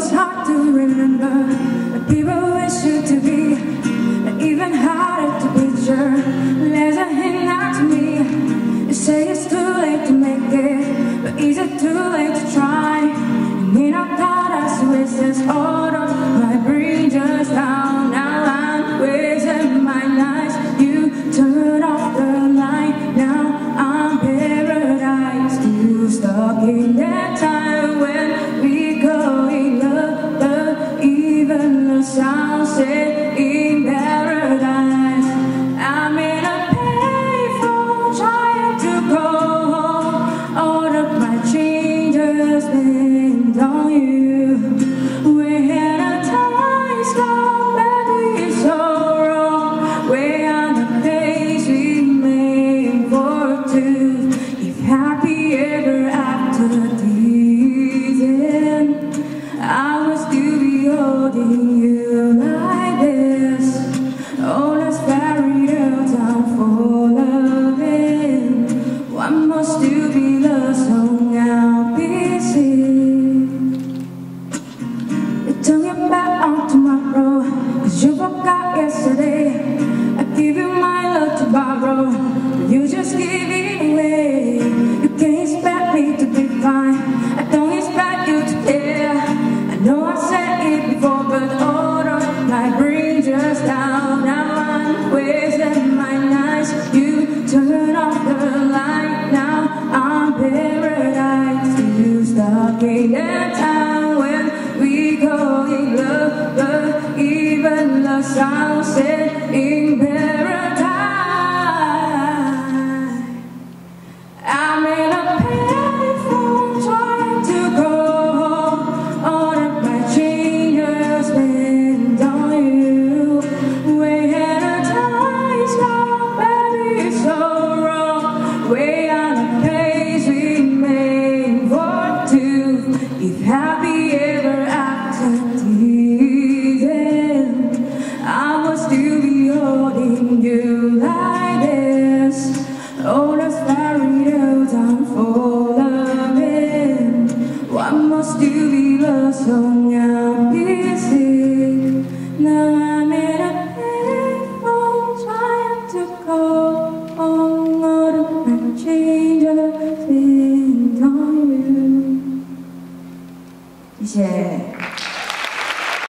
it's hard to remember the people wish you to be, even harder to picture. There's a hint out to me. You say it's too late to make it, but is it too late to try? And in our paradise wastes all of my brain just down. Now I'm wasting my nights. You turn off the light. Now I'm paradise. Still stuck in that time when we go in love, even the sound said in paradise. I'm in a payphone trying to go home. All of my changes spent on you. We had a time stop, baby, it's so wrong. We're on the place we made for two. If happy ever after this end, I will still be holding you like this. Oh, let's fairy tale time for loving. One more still be the song I'll be singing. You turn your back on tomorrow, 'cause you forgot yesterday. I give you my love to borrow, but you just give it away. You can't expect me to be fine, I don't expect you to care. I know I said it before, but all of my brain just down. Now I'm wasting my nights. You turn off the light. Now I'm paradise. You stuck in that time when we go in love, but even the sound said in paradise. I'm in a payphone trying to go home. All of my changes spent on you. We had a time stop, baby, it's so wrong. We're on a pace we made for two. If happy ever after this end, I will still be holding you like this. Oh, let's fairy tale time for loving. One more still be the song I'll be singing. Now I'm in a payphone trying to go on. All of my changes spent on you. 谢谢。